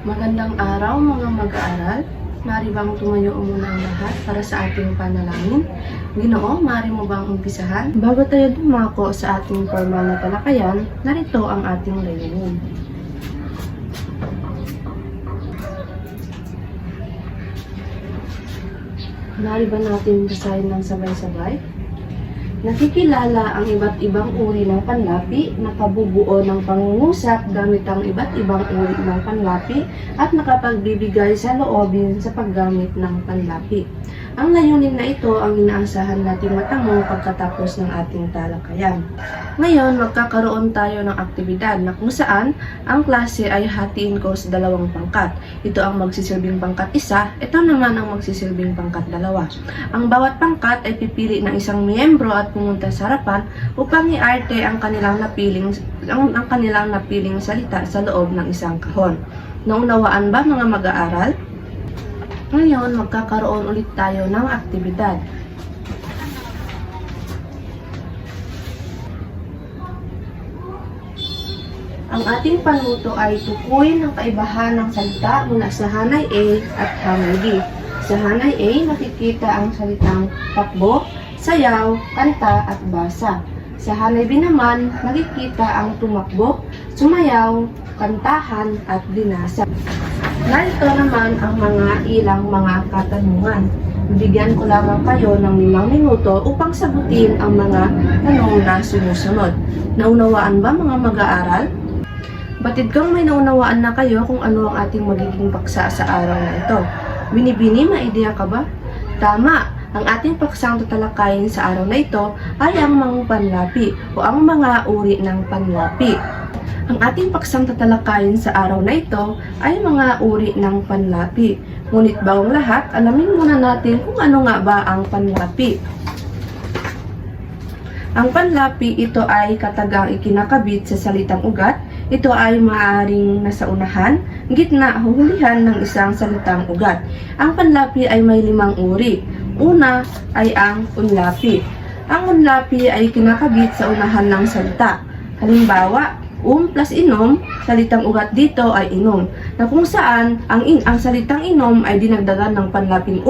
Magandang araw mga mag-aaral. Maaari bang tumayo muna ang lahat para sa ating panalangin? Ginoo, maaari mo bang umpisahan? Bago tayo dumako sa ating formal na talakayan, narito ang ating layunin. Maaari ba natin basahin ng sabay-sabay? Nakikilala ang iba't ibang uri ng panlapi, nakabubuo ng pangungusap gamit ang iba't ibang uri ng panlapi at nakapagbibigay sa loobin sa paggamit ng panlapi. Ang layunin na ito ang inaasahan nating matamo pagkatapos ng ating talakayan. Ngayon, magkakaroon tayo ng aktibidad na kung saan ang klase ay hatiin ko sa dalawang pangkat. Ito ang magsisilbing pangkat 1, ito naman ang magsisilbing pangkat 2. Ang bawat pangkat ay pipili ng isang miyembro at pumunta sa harapan upang iarte ang kanilang napiling salita sa loob ng isang kahon. Naunawaan ba mga mag-aaral? Ngayon, magkakaroon ulit tayo ng aktibidad. Ang ating panuto ay tukuyin ang kaibahan ng salita mula sa hanay A at hanay B. Sa hanay A, nakikita ang salitang takbo, sayaw, kanta at basa. Sa hanay B naman, nakikita ang tumakbo, sumayaw, kantahan at binasa. Narito naman ang ilang mga katanungan. Bibigyan ko lamang kayo ng 5 minuto upang sagutin ang mga tanong na sumusunod. Naunawaan ba mga mag-aaral? Batid kang may naunawaan na kayo kung ano ang ating magiging paksa sa araw na ito. Binibini, may ideya ka ba? Tama! Ang ating paksang tatalakayin sa araw na ito ay ang mga panlapi o ang mga uri ng panlapi. Ang ating paksang tatalakayin sa araw na ito ay mga uri ng panlapi. Ngunit bago ang lahat, alamin muna natin kung ano nga ba ang panlapi. Ang panlapi, ito ay katagang ikinakabit sa salitang ugat. Ito ay maaaring nasa unahan, gitna, huhulihan ng isang salitang ugat. Ang panlapi ay may 5 uri. Una ay ang unlapi. Ang unlapi ay kinakabit sa unahan ng salita. Halimbawa, plus inom, salitang ugat dito ay inom, na kung saan ang salitang inom ay dinagdagan ng panlaping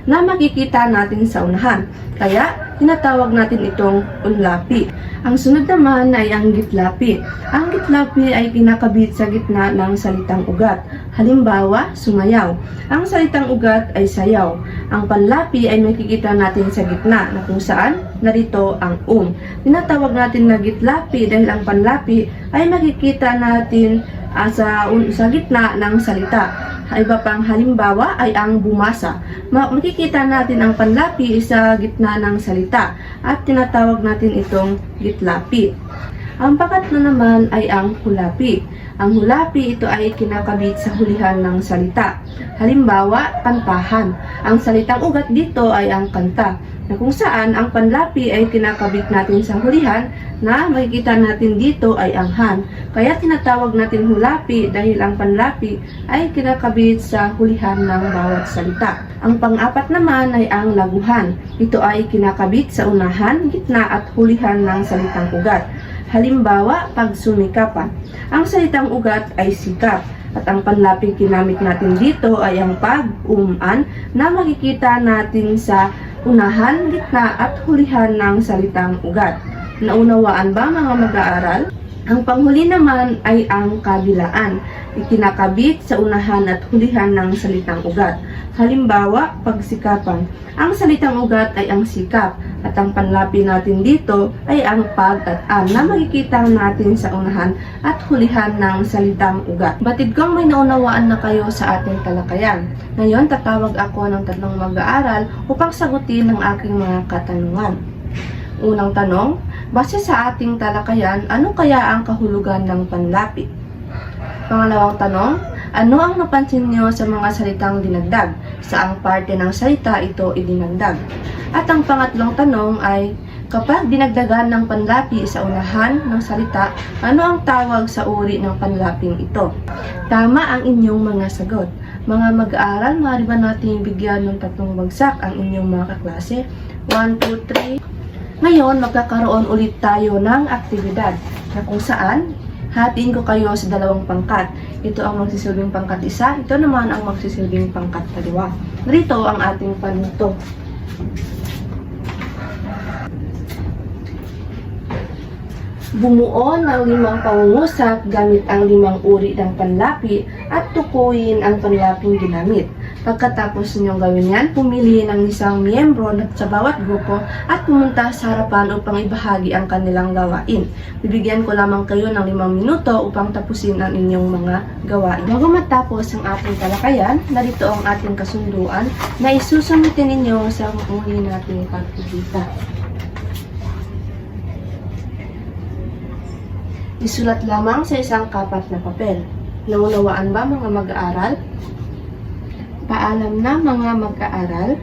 na makikita natin sa unahan. Kaya, tinatawag natin itong unlapi. Ang sunod naman ay ang gitlapi. Ang gitlapi ay kinakabit sa gitna ng salitang ugat. Halimbawa, sumayaw. Ang salitang ugat ay sayaw. Ang panlapi ay makikita natin sa gitna, na kung saan narito ang Tinatawag natin na gitlapi dahil ang panlapi ay makikita natin sa gitna ng salita. Iba pang halimbawa ay ang bumasa. Makikita natin ang panlapi sa gitna ng salita at tinatawag natin itong gitlapi. Ang pangatlo naman ay ang hulapi. Ang hulapi, ito ay kinakabit sa hulihan ng salita. Halimbawa, kantahan. Ang salitang ugat dito ay ang kanta, na kung saan ang panlapi ay kinakabit natin sa hulihan na makikita natin dito ay ang han. Kaya tinatawag natin hulapi dahil ang panlapi ay kinakabit sa hulihan ng bawat salita. Ang pang-apat naman ay ang laguhan. Ito ay kinakabit sa unahan, gitna at hulihan ng salitang ugat. Halimbawa, pagsumikapan. Ang salitang ugat ay sikap. At ang panlaping ginamit natin dito ay ang pag-uman na makikita natin sa unahan, gitna at hulihan ng salitang ugat. Naunawaan ba mga mag-aaral? Ang panghuli naman ay ang kabilaan. Ikinakabit sa unahan at hulihan ng salitang ugat. Halimbawa, pagsikapan. Ang salitang ugat ay ang sikap at ang panlapi natin dito ay ang pag at an na makikita natin sa unahan at hulihan ng salitang ugat. Batid kong may naunawaan na kayo sa ating talakayan. Ngayon, tatawag ako ng 3 mag-aaral upang sagutin ang aking mga katanungan. Unang tanong, base sa ating talakayan, ano kaya ang kahulugan ng panlapi? Pangalawang tanong, ano ang napansin niyo sa mga salitang dinagdag? Saang parte ng salita ito idinagdag? At ang pangatlong tanong ay, kapag dinagdagan ng panlapi sa unahan ng salita, ano ang tawag sa uri ng panlaping ito? Tama ang inyong mga sagot. Mga mag-aaral, maaari ba natin bigyan ng 3 bagsak ang inyong mga kaklase? 1, 2, 3. Ngayon, magkakaroon ulit tayo ng aktibidad na kung saan Hatiin ko kayo sa dalawang pangkat. Ito ang magsisilbing pangkat 1, ito naman ang magsisilbing pangkat 2. Narito ang ating panuto. Bumuo ng 5 pangungusap gamit ang 5 uri ng panlapi at tukuyin ang panlaping ginamit. Pagkatapos ninyong gawin yan, pumili ng isang miyembro sa bawat grupo at pumunta sa harapan upang ibahagi ang kanilang gawain. Bibigyan ko lamang kayo ng 5 minuto upang tapusin ang inyong mga gawain. Bago matapos ang ating talakayan, narito ang ating kasunduan na isusumitin ninyo sa muli nating pagpipita. Isulat lamang sa isang kapat na papel. Naunawaan ba mga mag-aaral? Paalam na mga mag-aaral.